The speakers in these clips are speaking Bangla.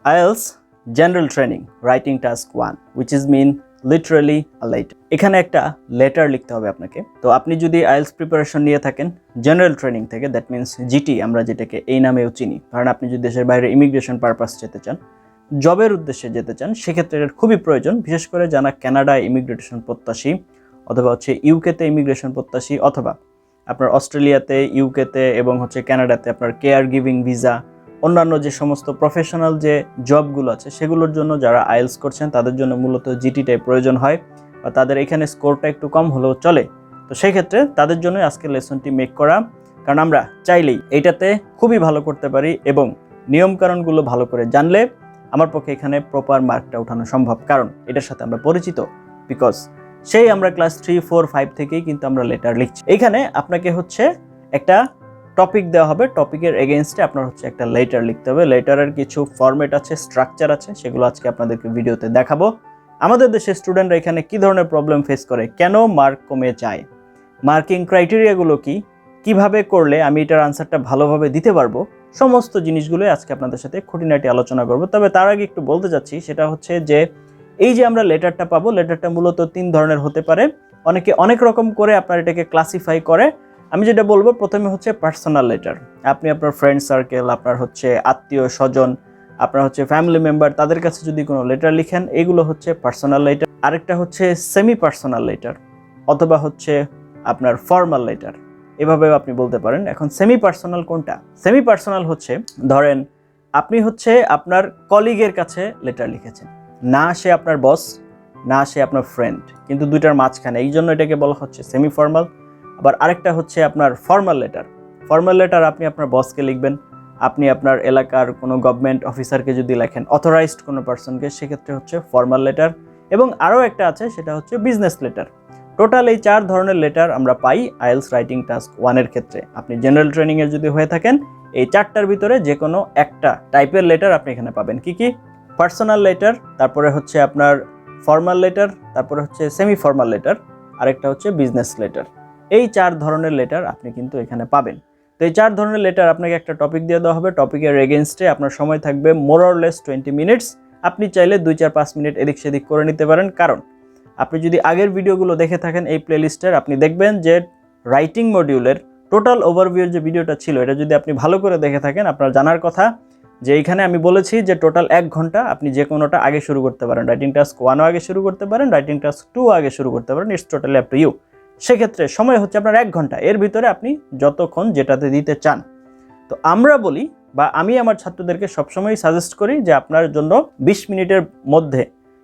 IELTS General Training Writing Task 1 which is mean literally a letter. এখানে একটা লেটার লিখতে হবে আপনাকে। তো আপনি যদি IELTS প্রিপারেশন নিয়ে থাকেন জেনারেল ট্রেনিং থেকে, দ্যাট মিনস জিটি আমরা যেটাকে এই নামেও চিনি, কারণ আপনি যদি দেশের বাইরে ইমিগ্রেশন পারপাস যেতে চান, জবের উদ্দেশ্যে যেতে চান, সেক্ষেত্রে এর খুবই প্রয়োজন, বিশেষ করে যারা কানাডায় ইমিগ্রেশন প্রত্যাশী অথবা হচ্ছে ইউকেতে ইমিগ্রেশন প্রত্যাশী, অথবা আপনার অস্ট্রেলিয়াতে, ইউকেতে এবং হচ্ছে কানাডাতে আপনার কেয়ার গিভিং ভিসা, অন্যান্য যে সমস্ত প্রফেশনাল যে জবগুলো আছে সেগুলোর জন্য যারা আইএলস করছেন তাদের জন্য মূলত জিটিটাই প্রয়োজন হয়, বা তাদের এখানে স্কোরটা একটু কম হলেও চলে। তো সেই ক্ষেত্রে তাদের জন্য আজকের লেসনটি মেক করা, কারণ আমরা চাইলেই এইটাতে খুবই ভালো করতে পারি এবং নিয়মকানুনগুলো ভালো করে জানলে আমার পক্ষে এখানে প্রপার মার্কটা ওঠানো সম্ভব, কারণ এটার সাথে আমরা পরিচিত, বিকজ সেই আমরা ক্লাস 3, 4, 5 থেকেই কিন্তু আমরা লেটার লিখছি। এইখানে আপনাকে হচ্ছে একটা টপিক দেওয়া হবে, টপিকের এগেইনস্টে আপনার হচ্ছে একটা লেটার লিখতে হবে। লেটারের কিছু ফরম্যাট আছে, স্ট্রাকচার আছে, সেগুলো আজকে আপনাদেরকে ভিডিওতে দেখাবো। আমাদের দেশের স্টুডেন্টরা এখানে কি ধরনের প্রবলেম ফেস করে, কেন মার্ক কমে যায়, মার্কিং ক্রাইটেরিয়াগুলো কি, কিভাবে করলে আমি এটার আনসারটা ভালোভাবে দিতে পারবো, সমস্ত জিনিসগুলো আজকে আপনাদের সাথে খুঁটিনাটি আলোচনা করব। তবে তার আগে একটু বলতে চাচ্ছি, সেটা হচ্ছে যে এই যে আমরা লেটারটা পাবো, লেটারটা মূলত 3 ধরনের হতে পারে। অনেকে অনেক রকম করে আপনার এটাকে ক্লাসিফাই করে। আমি যেটা বলবো, প্রথমে হচ্ছে পার্সোনাল লেটার। আপনি আপনার ফ্রেন্ড সার্কেল, আপনার হচ্ছে আত্মীয় স্বজন, আপনার হচ্ছে ফ্যামিলি মেম্বার, তাদের কাছে যদি কোনো লেটার লিখেন, এগুলো হচ্ছে পার্সোনাল লেটার। আরেকটা হচ্ছে সেমি পার্সোনাল লেটার, অথবা হচ্ছে আপনার ফর্মাল লেটার, এভাবেও আপনি বলতে পারেন। এখন সেমি পার্সোনাল কোনটা? সেমি পার্সোনাল হচ্ছে, ধরেন আপনি হচ্ছে আপনার কলিগের কাছে লেটার লিখেছেন, না সে আপনার বস, না সে আপনার ফ্রেন্ড, কিন্তু দুইটার মাঝখানে, এই জন্য এটাকে বলা হচ্ছে সেমি ফর্মাল। আবার আরেকটা হচ্ছে আপনার ফর্মাল লেটার। ফর্মাল লেটার আপনি আপনার বসকে লিখবেন, আপনি আপনার এলাকার কোনো গভর্নমেন্ট অফিসারকে যদি লেখেন, অথরাইজড কোনো পার্সনকে, সেক্ষেত্রে হচ্ছে ফর্মাল লেটার। এবং আরও একটা আছে, সেটা হচ্ছে বিজনেস লেটার। টোটাল এই 4 ধরনের লেটার আমরা পাই আইএলস রাইটিং টাস্ক 1-এর ক্ষেত্রে। আপনি জেনারেল ট্রেনিংয়ের যদি হয়ে থাকেন, এই 4টার ভিতরে যে কোনো একটা টাইপের লেটার আপনি এখানে পাবেন। কি কি? পার্সোনাল লেটার, তারপরে হচ্ছে আপনার ফর্মাল লেটার, তারপরে হচ্ছে সেমি ফর্মাল লেটার, আরেকটা হচ্ছে বিজনেস লেটার। এই 4 ধরনের লেটার আপনি কিন্তু এখানে পাবেন। তো এই 4 ধরনের লেটার আপনাকে একটা টপিক দিয়ে দেওয়া হবে। টপিকের এগেইনস্টে আপনার সময় থাকবে মোর অর লেস 20 মিনিটস। আপনি চাইলে 2, 4, 5 মিনিট এদিক সেদিক করে নিতে পারেন, কারণ আপনি যদি আগের ভিডিওগুলো দেখে থাকেন এই প্লেলিস্টের, আপনি দেখবেন যে রাইটিং মডিউলের টোটাল ওভারভিউর যে ভিডিওটা ছিল, এটা যদি আপনি ভালো করে দেখে থাকেন, আপনার জানার কথা যে এইখানে আমি বলেছি যে টোটাল 1 ঘন্টা আপনি যে কোনোটা আগে শুরু করতে পারেন। রাইটিং টাস্ক 1ও আগে শুরু করতে পারেন, রাইটিং টাস্ক 2 আগে শুরু করতে পারেন, it's totally up to you. সেক্ষেত্রে সময় হচ্ছে আপনার 1 ঘন্টা, এর ভিতরে আপনি যতক্ষণ যেটাতে দিতে চান। তো আমরা বলি, বা আমি আমার ছাত্রদেরকে সবসময় সাজেস্ট করি যে আপনার জন্য 20 মিনিটের মধ্যে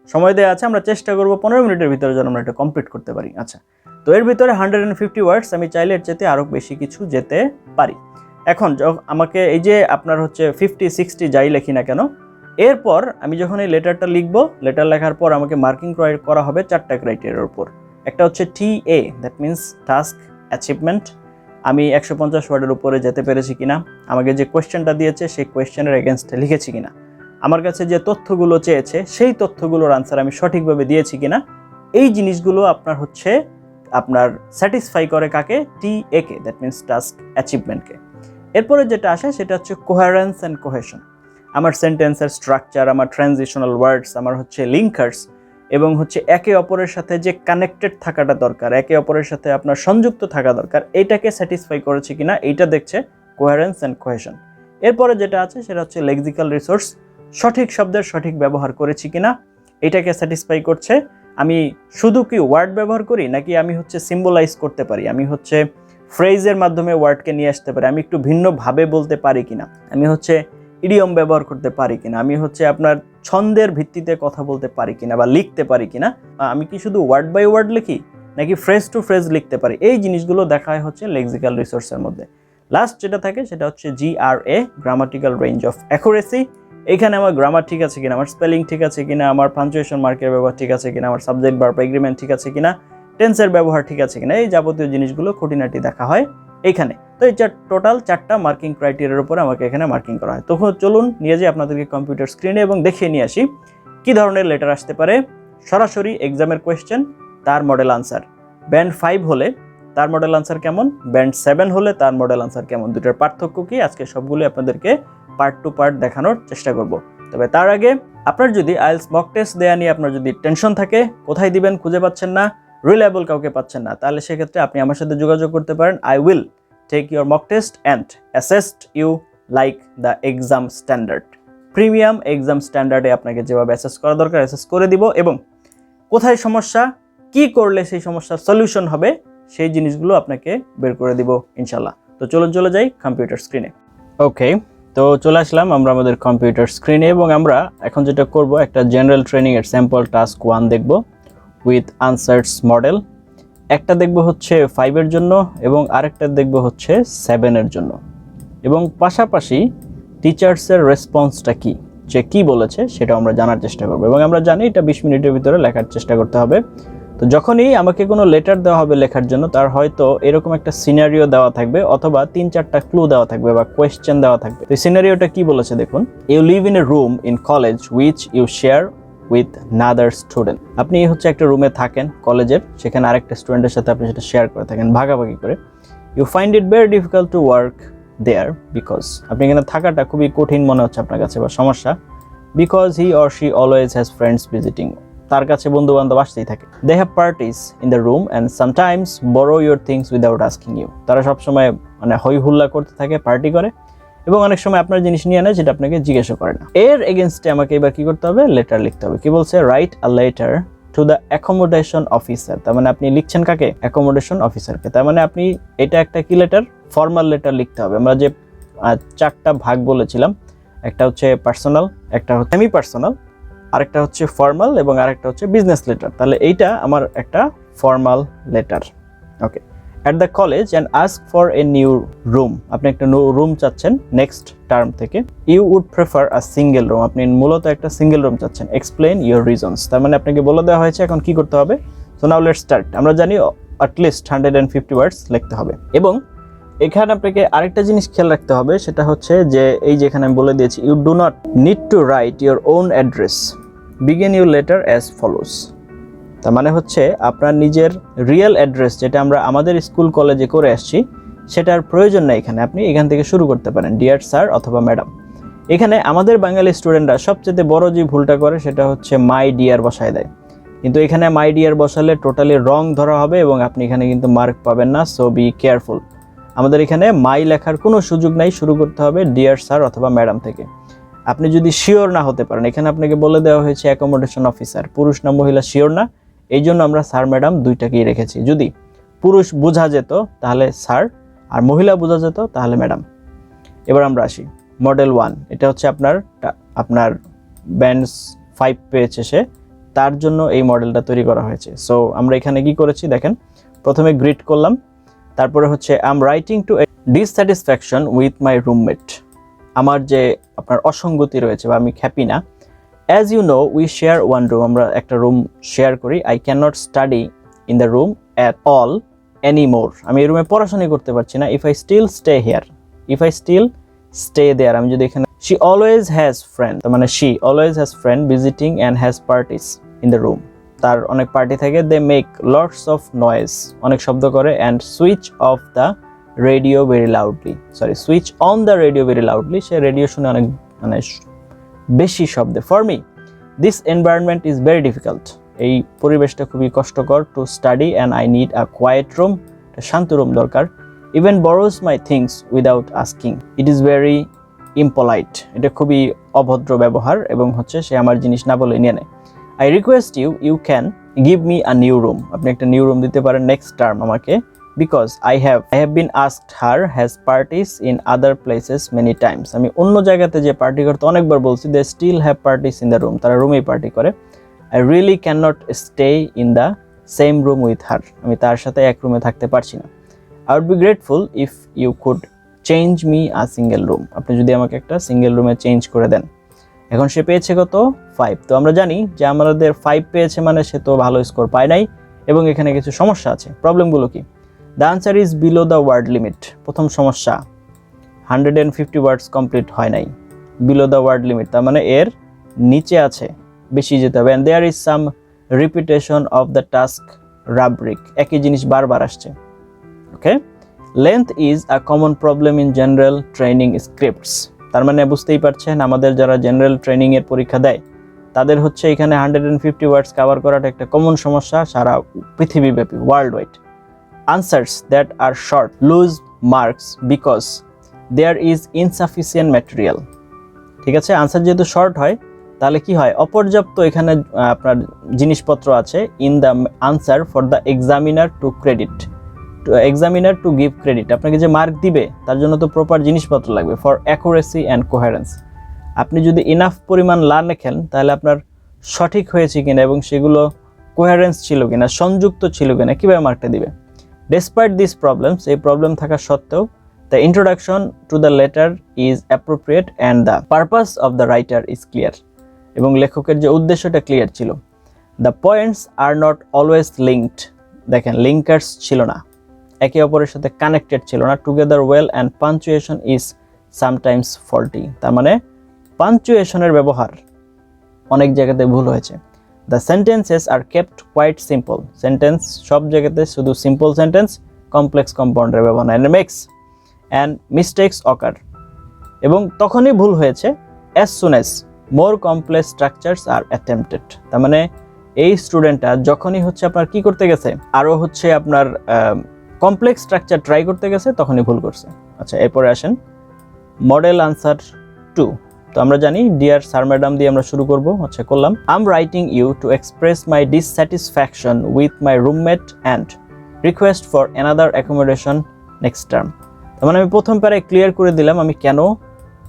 সময় দেওয়া আছে, আমরা চেষ্টা করব 15 মিনিটের ভিতরে যেন আমরা এটা কমপ্লিট করতে পারি। আচ্ছা, তো এর ভিতরে 150 ওয়ার্ডস, আমি চাইলে এর চেয়ে আরও বেশি কিছু যেতে পারি। এখন আমাকে এই যে আপনার হচ্ছে 50, 60 যাই লেখি না কেন, এরপর আমি যখন এই লেটারটা লিখবো, লেটার লেখার পর আমাকে মার্কিং করা হবে 4টা ক্রাইটেরিয়ার উপর। একটা হচ্ছে TA, that means task achievement. আমি 150 ওয়ার্ডের উপরে যেতে পেরেছি কিনা, আমাকে যে কোয়েশ্চেনটা দিয়েছে সেই কোয়েশ্চেনের এগেনস্টে লিখেছি কিনা, আমার কাছে যে তথ্যগুলো চেয়েছে সেই তথ্যগুলোর আনসার আমি সঠিকভাবে দিয়েছি কিনা, এই জিনিসগুলো আপনার হচ্ছে আপনার স্যাটিসফাই করে কাকে? TA কে, দ্যাট মিনস টাস্ক অ্যাচিভমেন্টকে। এরপরে যেটা আসে সেটা হচ্ছে কোহেরেন্স অ্যান্ড কোহেশন। আমার সেন্টেন্সের স্ট্রাকচার, আমার ট্রানজিশনাল ওয়ার্ডস, আমার হচ্ছে লিঙ্কার্স, এবং হচ্ছে একে অপরের সাথে যে কানেক্টেড থাকাটা দরকার, একে অপরের সাথে আপনার সংযুক্ত থাকা দরকার, এইটাকে স্যাটিসফাই করেছে কিনা, এইটা দেখছে কোহেরেন্স অ্যান্ড কোহেশন। এরপরে যেটা আছে সেটা হচ্ছে লেক্সিক্যাল রিসোর্স, সঠিক শব্দের সঠিক ব্যবহার করেছি কিনা, এটাকে স্যাটিসফাই করছে। আমি শুধু কি ওয়ার্ড ব্যবহার করি, নাকি আমি হচ্ছে সিম্বলাইজ করতে পারি, আমি হচ্ছে ফ্রেজের মাধ্যমে ওয়ার্ডকে নিয়ে আসতে পারি, আমি একটু ভিন্নভাবে বলতে পারি কিনা, আমি হচ্ছে ইডিয়ম ব্যবহার করতে পারি কিনা, আমি হচ্ছে আপনার ছন্দের ভিত্তিতে কথা বলতে পারি কিনা বা লিখতে পারি কিনা, আমি কি শুধু ওয়ার্ড বাই ওয়ার্ড লিখি নাকি ফ্রেজ টু ফ্রেজ লিখতে পারি, এই জিনিসগুলো দেখা হয় হচ্ছে লেক্সিক্যাল রিসোর্সের মধ্যে। লাস্ট যেটা থাকে সেটা হচ্ছে GRA, grammatical range of accuracy. এইখানে আমার গ্রামার ঠিক আছে কিনা, আমার স্পেলিং ঠিক আছে কিনা, আমার পাঞ্চুয়েশন মার্কের ব্যবহার ঠিক আছে কিনা, আমার সাবজেক্ট ভার্ব এগ্রিমেন্ট ঠিক আছে কিনা, টেন্সের ব্যবহার ঠিক আছে কিনা, এই যাবতীয় জিনিসগুলো খুঁটিনাটি দেখা হয় এইখানে। তো এই টোটাল 4টা মার্কিং ক্রাইটেরিয়ার উপরে আমাকে এখানে মার্কিং করা হয়। তখন চলুন নিয়ে যাই আপনাদেরকে কম্পিউটার স্ক্রিনে এবং দেখিয়ে নিয়ে আসি কি ধরনের লেটার আসতে পারে। সরাসরি এক্সামের কোয়েশ্চেন, তার মডেল আনসার। ব্যান্ড 5 হলে তার মডেল আনসার কেমন, ব্যান্ড 7 হলে তার মডেল আনসার কেমন, দুটোর পার্থক্য কি, আজকে সবগুলো আপনাদেরকে পার্ট টু পার্ট দেখানোর চেষ্টা করব। তবে তার আগে আপনার যদি আইএলটিএস মক টেস্ট দেয়া নিয়ে আপনার যদি টেনশন থাকে, কোথায় দিবেন খুঁজে পাচ্ছেন না, রিলায়েবল কাউকে পাচ্ছেন না, তাহলে সেক্ষেত্রে আপনি আমার সাথে যোগাযোগ করতে পারেন। I will take your mock test and assessed you like the exam standard. Premium exam স্ট্যান্ডার্ডে আপনাকে যেভাবে অ্যাসেস করা দরকার অ্যাসেস করে দিব, এবং কোথায় সমস্যা, কি করলে সেই সমস্যার সলিউশন হবে, সেই জিনিসগুলো আপনাকে বের করে দিব ইনশাল্লাহ। তো চলুন চলে যাই কম্পিউটার স্ক্রিনে। ওকে, তো চলে আসলাম আমরা আমাদের কম্পিউটার স্ক্রিনে, এবং আমরা এখন যেটা করব একটা জেনারেল ট্রেনিং এর স্যাম্পল টাস্ক 1 দেখব উইথ আনসার্স মডেল। একটা দেখব হচ্ছে 5 এর জন্য এবং আরেকটা দেখব হচ্ছে 7 এর জন্য, এবং পাশাপাশি টিচার্সের রেসপন্সটা কি, যে কি বলেছে সেটা আমরা জানার চেষ্টা করব। এবং আমরা জানি এটা 20 মিনিটের ভিতরে লেখার চেষ্টা করতে হবে। তো যখনই আমাকে কোনো লেটার দেওয়া হবে লেখার জন্য, তার হয়তো এরকম একটা সিনারিও দেওয়া থাকবে অথবা 3-4টা ক্লু দেওয়া থাকবে বা কোয়েশ্চেন দেওয়া থাকবে। তো সিনারিওটা কি বলেছে দেখুন, you live in a room in college which you share with another student. আপনি হচ্ছে একটা রুমে থাকেন কলেজের, সেখানে আরেকটা স্টুডেন্টের সাথে আপনি সেটা শেয়ার করে থাকেন ভাগাভাগি করে। You find it very difficult to work there because, আপনি এখানে থাকাটা খুবই কঠিন মনে হচ্ছে আপনার কাছে বা সমস্যা, because he or she always has friends visiting, তার কাছে বন্ধু বান্ধব আসতেই থাকে। They have parties in the room and sometimes borrow your things without asking you, তারা সবসময় মানে হই হুল্লা করতে থাকে, পার্টি করে, এবং অনেক সময় আপনার জিনিস নিয়ে নেয় যেটা আপনাকে জিজ্ঞাসা করে না। এর এগেনস্টে আমাকে এবার কি করতে হবে, লেটার লিখতে হবে। কি বলছে, write a letter to the accommodation officer. তার মানে আপনি লিখছেন কাকে, অ্যাকোমোডেশন অফিসারকে। তার মানে আপনি এটা একটা কি লেটার, ফর্মাল লেটার লিখতে হবে। আমরা যে 4টা ভাগ বলেছিলাম, একটা হচ্ছে পার্সোনাল, একটা হচ্ছে সেমি পার্সোনাল, আরেকটা হচ্ছে ফর্মাল, এবং আরেকটা হচ্ছে বিজনেস লেটার। তাহলে এইটা আমার একটা formal letter. Okay, at the college and ask for a new room, আপনি একটা রুম চাচ্ছেন নেক্সট টার্ম থেকে। You would prefer a single room, আপনি মূলত একটা সিঙ্গেল রুম চাচ্ছেন। এক্সপ্লেন ইউর রিজনস, তার মানে আপনাকে বলে দেওয়া হয়েছে এখন কি করতে হবে। So now let's start. আমরা জানি অ্যাটলিস্ট 150 ওয়ার্ডস লিখতে হবে, এবং এখানে আপনাকে আরেকটা জিনিস খেয়াল রাখতে হবে, সেটা হচ্ছে যে এই যেখানে আমি বলে দিয়েছি, you do not need to write your own address, begin your letter as follows. তার মানে হচ্ছে আপনার নিজের রিয়েল অ্যাড্রেস যেটা আমরা আমাদের স্কুল কলেজে করে আসছি, সেটার প্রয়োজন নেই এখানে। আপনি এখান থেকে শুরু করতে পারেন, ডিয়ার স্যার অথবা ম্যাডাম। এখানে আমাদের বাঙালি স্টুডেন্টরা সবচেয়ে বড় যে ভুলটা করে সেটা হচ্ছে মাই ডিয়ার বসায় দেয়, কিন্তু এখানে মাই ডিয়ার বসালে টোটালি রং ধরা হবে এবং আপনি এখানে কিন্তু মার্ক পাবেন না। So be careful. আমাদের এখানে মাই লেখার কোনো সুযোগ নাই, শুরু করতে হবে ডিয়ার স্যার অথবা ম্যাডাম থেকে। আপনি যদি শিওর না হতে পারেন, এখানে আপনাকে বলে দেওয়া হয়েছে অ্যাকোমোডেশন অফিসার, পুরুষ না মহিলা শিওর না, এই জন্য আমরা স্যার ম্যাডাম দুইটাকেই রেখেছি। যদি পুরুষ বোঝা যেত তাহলে স্যার, আর মহিলা বোঝা যেত তাহলে ম্যাডাম। এবার আমরা আসি মডেল 1, এটা হচ্ছে আপনার ব্যান্ডস 5 পেয়েছে সে, তার জন্য এই মডেলটা তৈরি করা হয়েছে। সো আমরা এখানে কি করেছি দেখেন, প্রথমে গ্রিড করলাম, তারপরে হচ্ছে I am writing to dissatisfaction with my roommate, আমার যে আপনার অসঙ্গতি রয়েছে বা আমি হ্যাপি না। As you know we share one room, আমরা একটা রুম শেয়ার করি। I can not study in the room at all any more, আমি এই রুমে পড়াশোনা করতে পারছি না। If I still stay here, if I still stay there, আমি যদি এখানে শি অলওয়েজ হ্যাজ ফ্রেন্ড, তার মানে she always has friend visiting and has parties in the room, তার অনেক পার্টি থাকে। They make lots of noise, অনেক শব্দ করে। And switch off the radio very loudly, switch on the radio very loudly, সে রেডিও শুনে অনেক মানে বেশি শব্দে। For me this environment is very difficult, এই পরিবেশটা খুবই কষ্টকর। To study and I need a quiet room, শান্ত রুম দরকার। Even borrows my things without asking, it is very ইম্পোলাইট, এটা খুবই অভদ্র ব্যবহার, এবং হচ্ছে সে আমার জিনিস না বলে নিয়ে নেয়। I request you, you can give me a new room, আপনি একটা নিউ রুম দিতে পারেন নেক্সট টার্ম আমাকে। Because I have been asked her has parties in other places many times, আমি অন্য জায়গাতে যে পার্টি করতে অনেকবার বলছি। they still have parties in the room, তারা রুমেই পার্টি করে। I really cannot stay in the same room with her, আমি তার সাথে এক রুমে থাকতে পারছি না। I would be grateful if you could change me a single room, আপনি যদি আমাকে একটা সিঙ্গেল রুমে চেঞ্জ করে দেন। এখন সে পেয়েছে কত, 5। তো আমরা জানি যে আমাদের 5 পেয়েছে মানে সে তো ভালো স্কোর পায় নাই, এবং এখানে কিছু সমস্যা আছে। প্রবলেমগুলো কি? The answer is below the word limit, প্রথম সমস্যা 150 ওয়ার্ডস কমপ্লিট হয় নাই, below the word limit, তার মানে এর নিচে আছে, বেশি যেতে হবে। and there is some repetition of the task rubric, একই জিনিস বারবার আসছে। ওকে, length is a common problem in general training scripts, তার মানে বুঝতেই পারছেন আমাদের যারা জেনারেল ট্রেনিং এর পরীক্ষা দেয় তাদের হচ্ছে এখানে 150 ওয়ার্ডস কভার করাটা একটা কমন সমস্যা সারা পৃথিবীব্যাপী, world wide. Answers that are short lose marks because there is insufficient material. ঠিক আছে, আনসার যেহেতু শর্ট হয় তাহলে কি হয়, অপর্যাপ্ত এখানে আপনার জিনিসপত্র আছে in the answer for the examiner to credit, examiner to give credit. আপনাকে যে মার্ক দিবে তার জন্য তো প্রপার জিনিসপত্র লাগবে ফর অ্যাকুরেসি অ্যান্ড কোহেরেন্স। আপনি যদি ইনাফ পরিমাণ লেখেন তাহলে আপনার সঠিক হয়েছে কিনা এবং সেগুলো কোহেরেন্স ছিল কিনা, সংযুক্ত ছিল কিনা, কীভাবে মার্কটা দিবে। ডেসপাইট দিস প্রবলেমস, এই প্রবলেম থাকা সত্ত্বেও the introduction to the letter is appropriate and the purpose of the writer is clear, এবং লেখকের যে উদ্দেশ্যটা ক্লিয়ার ছিল। The points are not always linked, দেখেন লিঙ্কার্স ছিল না, একে অপরের সাথে কানেক্টেড ছিল না। Together well and punctuation is sometimes faulty, তার মানে পাঞ্চুয়েশনের ব্যবহার অনেক জায়গাতে ভুল হয়েছে। The sentences are kept quite simple, sentence সব জায়গাতে শুধু সিম্পল সেন্টেন্স, কমপ্লেক্স কম্পাউন্ডের ব্যবহার and makes and mistakes occur, এবং তখনই ভুল হয়েছে as soon as more complex structures are attempted, তার মানে এই স্টুডেন্টটা যখনই হচ্ছে আপনার কি করতে গেছে, আরও হচ্ছে আপনার কমপ্লেক্স স্ট্রাকচার ট্রাই করতে গেছে তখনই ভুল করছে। আচ্ছা, এরপরে আসেন মডেল আনসার 2। তো আমরা জানি ডিয়ার স্যার ম্যাডাম দিয়ে আমরা শুরু করব। আচ্ছা, করলাম। I am writing you to express my dissatisfaction with my roommate and request for another accommodation next term. তার মানে আমি প্রথম প্যারায় ক্লিয়ার করে দিলাম আমি কেন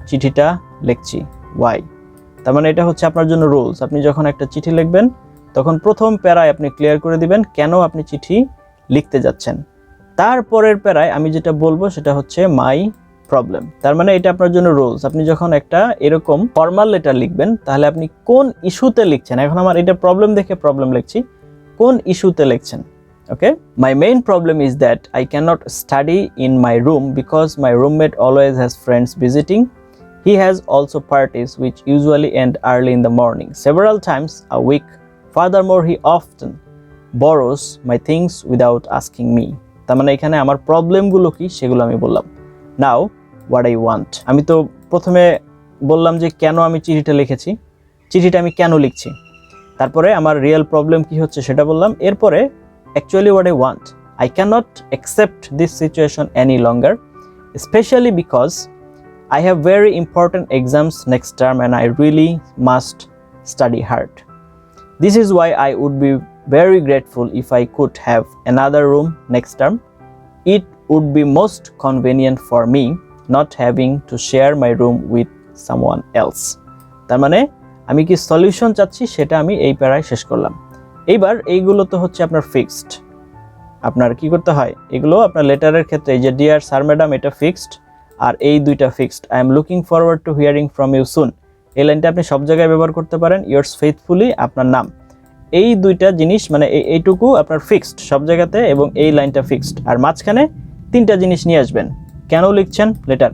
চিঠিটা লিখছি, ওয়াই। তার মানে এটা হচ্ছে আপনার জন্য রুলস, আপনি যখন একটা চিঠি লিখবেন তখন প্রথম প্যারায় আপনি ক্লিয়ার করে দিবেন কেন আপনি চিঠি লিখতে যাচ্ছেন। তারপরের প্যারায় আমি যেটা বলবো সেটা হচ্ছে মাই প্রবলেম। তার মানে এটা আপনার জন্য রুলস, আপনি যখন একটা এরকম ফর্মাল লেটার লিখবেন তাহলে আপনি কোন ইস্যুতে লিখছেন, এখন আমার এটা প্রবলেম দেখে প্রবলেম লিখছি, কোন ইস্যুতে লিখছেন। Okay, my main problem is that I cannot study in my room because my roommate always has friends visiting. He has also parties which usually end early in the morning, several times a week. Furthermore, he often borrows my things without asking me. তার মানে এখানে আমার প্রবলেমগুলো কি সেগুলো আমি বললাম। নাও হোয়াট আই ওয়ান্ট, আমি তো প্রথমে বললাম যে কেন আমি চিঠিটা লিখেছি, চিঠিটা আমি কেন লিখছি, তারপরে আমার রিয়েল প্রবলেম কি হচ্ছে সেটা বললাম, এরপরে actually what I want. I cannot accept this situation any longer, specially because I have very important exams next term and I really must study hard. This is why I would be very grateful if I could have another room next term. It would be most convenient for me not having to share my room with someone else. তার মানে আমি কি সলিউশন চাচ্ছি সেটা আমি এই প্যারায় শেষ করলাম। এইবার এইগুলো তো হচ্ছে আপনার ফিক্সড, আপনার কি করতে হয়, এগুলো আপনার লেটারের ক্ষেত্রে এই যে ডিয়ার স্যার ম্যাডাম এটা ফিক্সড, আর এই দুইটা fixed. I am looking forward to hearing from you soon, এই লাইনটা আপনি সব জায়গায় ব্যবহার করতে পারেন। ইয়োর্স ফেথফুলি আপনার নাম, এই দুইটা জিনিস মানে এইটুকু আপনার ফিক্সড সব জায়গাতে এবং এই লাইনটা ফিক্সড। আর মাঝখানে তিনটা জিনিস নিয়ে আসবেন, কেন লিখছেন লেটার,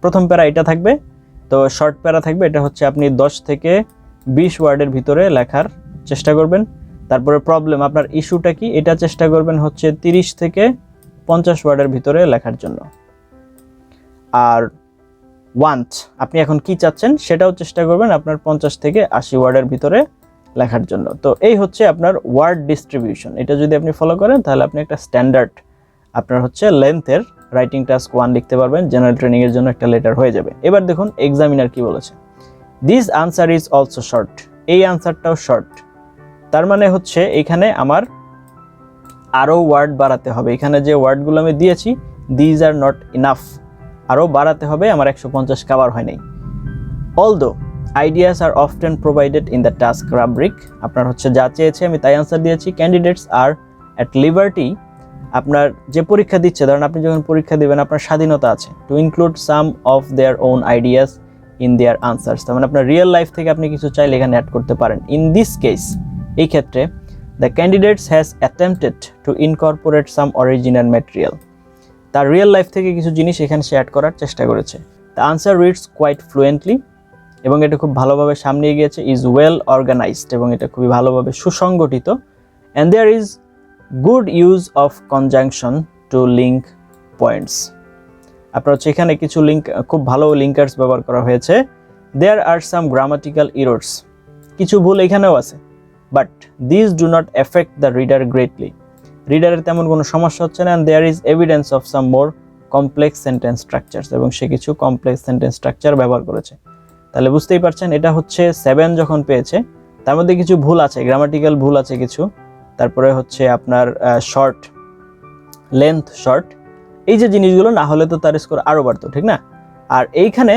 প্রথম প্যারা এটা থাকবে, তো শর্ট প্যারা থাকবে, এটা হচ্ছে আপনি 10 থেকে 20 ওয়ার্ডের ভিতরে লেখার চেষ্টা করবেন। তারপরে প্রবলেম, আপনার ইস্যুটা কি, এটা চেষ্টা করবেন হচ্ছে 30 থেকে 50 ওয়ার্ডের ভিতরে লেখার জন্য। আর ওয়ান্ট, আপনি এখন কি চাচ্ছেন সেটাও চেষ্টা করবেন আপনার 50 থেকে 80 ওয়ার্ডের ভিতরে লেখার জন্য। তো এই হচ্ছে আপনার ওয়ার্ড ডিস্ট্রিবিউশন, এটা যদি আপনি ফলো করেন তাহলে আপনি একটা স্ট্যান্ডার্ড আপনার হচ্ছে লেন্থের রাইটিং টাস্ক 1 লিখতে পারবেন, জেনারেল ট্রেনিং এর জন্য একটা লেটার হয়ে যাবে। এবার দেখুন এক্সামিনার কি বলেছে, this answer is also short, এই আনসারটাও শর্ট। তার মানে হচ্ছে এখানে আমার আরও ওয়ার্ড বাড়াতে হবে, এখানে যে ওয়ার্ডগুলো আমি দিয়েছি দিজ আর নট ইনাফ, আরও বাড়াতে হবে, আমার 150 কভার হয় নাই। Although ideas are often provided in the task rubric, আপনার হচ্ছে যা চেয়েছে আমি তাই আনসার দিয়েছি। ক্যান্ডিডেটস আর অ্যাট লিবার্টি, আপনার যে পরীক্ষা দিচ্ছে, ধরেন আপনি যখন পরীক্ষা দিবেন আপনার স্বাধীনতা আছে, two include some of their own ideas in their answers, তার মানে আপনার রিয়েল লাইফ থেকে আপনি কিছু চাইলে এখানে অ্যাড করতে পারেন। ইন দিস কেস, এই ক্ষেত্রে the candidates has attempted to incorporate some original material, তার রিয়েল লাইফ থেকে কিছু জিনিস এখানে সে অ্যাড করার চেষ্টা করেছে। দ্য আনসার রিডস কোয়াইট ফ্লুয়েন্টলি, এবং এটা খুব ভালোভাবে সামনে এগিয়েছে। ইজ ওয়েল অর্গানাইজড, এবং এটা খুবই ভালোভাবে সুসংগঠিত। And there is good use of conjunction to link points, আপনার হচ্ছে এখানে কিছু লিঙ্ক, খুব ভালো লিঙ্কার্স ব্যবহার করা হয়েছে। দেয়ার আর সাম গ্রামাটিক্যাল ইরর্স, কিছু ভুল এখানেও আছে, but this do not affect the reader greatly, রিডারের তেমন কোনো সমস্যা হচ্ছে না। And there is evidence of some more complex sentence structures, এবং সে কিছু কমপ্লেক্স সেন্টেন্স স্ট্রাকচার ব্যবহার করেছে। তাহলে বুঝতেই পারছেন এটা হচ্ছে 7 যখন পেয়েছে, তার মধ্যে কিছু ভুল আছে, গ্রামাটিক্যাল ভুল আছে কিছু, তারপরে হচ্ছে আপনার শর্ট, লেন্থ শর্ট, এই যে জিনিসগুলো না হলে তো তার স্কোর আরও বাড়তো, ঠিক না? আর এইখানে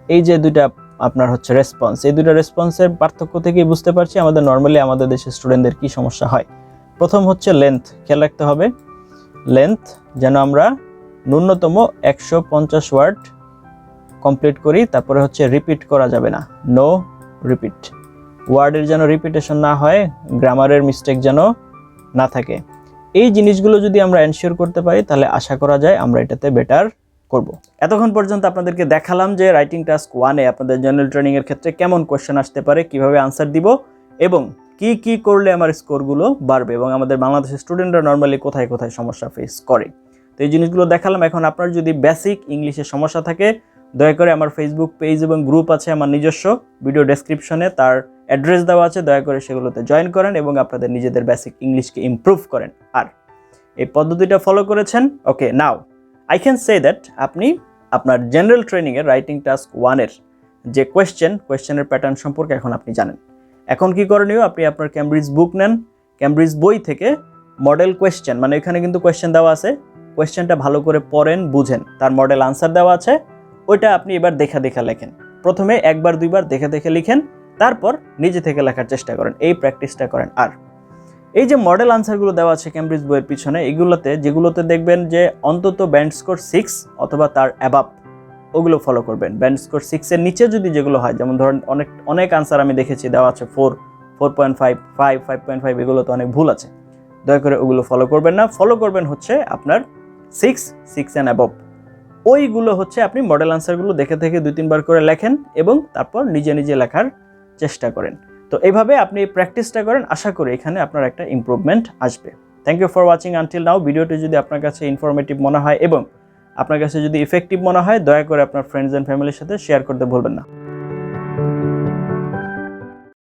এই যে দুইটা আপনার হচ্ছে রেসপন্স, এই দুইটা রেসপন্সের পার্থক্য থেকেই বুঝতে পারছি আমাদের নর্মালি আমাদের দেশের স্টুডেন্টদের কি সমস্যা হয়। প্রথম হচ্ছে লেন্থ, খেয়াল রাখতে হবে লেন্থ যেন আমরা ন্যূনতম 150 ওয়ার্ড কমপ্লিট করি। তারপরে হচ্ছে রিপিট করা যাবে না, নো রিপিট, ওয়ার্ডের যেন রিপিটেশন না হয়, গ্রামারের মিস্টেক যেন না থাকে। এই জিনিসগুলো যদি আমরা এনশিওর করতে পারি তাহলে আশা করা যায় আমরা এটাতে বেটার করব। এতক্ষণ পর্যন্ত আপনাদেরকে দেখালাম যে রাইটিং টাস্ক 1-এ আপনাদের জেনারেল ট্রেনিং এর ক্ষেত্রে কেমন কোশ্চেন আসতে পারে, কিভাবে আনসার দিব, এবং কি কি করলে আমার স্কোরগুলো বাড়বে, এবং আমাদের বাংলাদেশের স্টুডেন্টরা নর্মালি কোথায় কোথায় সমস্যা ফেস করে। তো এই জিনিসগুলো দেখালাম। এখন আপনার যদি বেসিক ইংলিশে সমস্যা থাকে, দয়া করে আমার ফেসবুক পেজ এবং গ্রুপ আছে আমার নিজস্ব, ভিডিও ডেসক্রিপশনে তার অ্যাড্রেস দেওয়া আছে, দয়া করে সেগুলোতে জয়েন করেন এবং আপনাদের নিজেদের বেসিক ইংলিশকে ইমপ্রুভ করেন। আর এই পদ্ধতিটা ফলো করেছেন, okay, now I can say that আপনি আপনার জেনারেল ট্রেনিংয়ের রাইটিং টাস্ক 1-এর যে কোয়েশ্চেনের প্যাটার্ন সম্পর্কে এখন আপনি জানেন। এখন কি করণীয়, আপনি আপনার ক্যামব্রিজ বুক নেন, ক্যামব্রিজ বই থেকে মডেল কোয়েশ্চেন, মানে এখানে কিন্তু কোয়েশ্চেন দেওয়া আছে, কোয়েশ্চেনটা ভালো করে পড়েন, বুঝেন, তার মডেল আনসার দেওয়া আছে, ওইটা আপনি এবার দেখা লেখেন। প্রথমে একবার দুইবার দেখে লিখেন, তারপর নিজে থেকে লেখার চেষ্টা করেন, এই প্র্যাকটিসটা করেন। আর এই যে মডেল আনসারগুলো দেওয়া আছে ক্যামব্রিজ বইয়ের পিছনে, যেগুলোতে দেখবেন যে অন্তত ব্যান্ড স্কোর 6 অথবা তার অ্যাবাভ, ওগুলো ফলো করবেন। ব্যান্ড স্কোর 6-এর নিচে যদি যেগুলো হয়, যেমন ধরেন অনেক আনসার আমি দেখেছি দেওয়া আছে 4, 4.5, 5, 5.5, এগুলো তো অনেক ভুল আছে, দয়া করে ওগুলো ফলো করবেন না। ফলো করবেন হচ্ছে আপনার 6 অ্যান্ড অ্যাবভ, ওইগুলো হচ্ছে আপনি মডেল আনসারগুলো দেখে 2-3 বার করে লেখেন এবং তারপর নিজে লেখার চেষ্টা করেন। তো এইভাবে আপনি প্র্যাকটিসটা করেন, আশা করি এখানে আপনার একটা ইমপ্রুভমেন্ট আসবে। Thank you for watching until now. ভিডিওটি যদি আপনার কাছে ইনফরমেটিভ মনে হয় এবং আপনার কাছে যদি ইফেক্টিভ মনে হয়, দয়া করে আপনার ফ্রেন্ডস অ্যান্ড ফ্যামিলির সাথে শেয়ার করতে ভুলবেন না।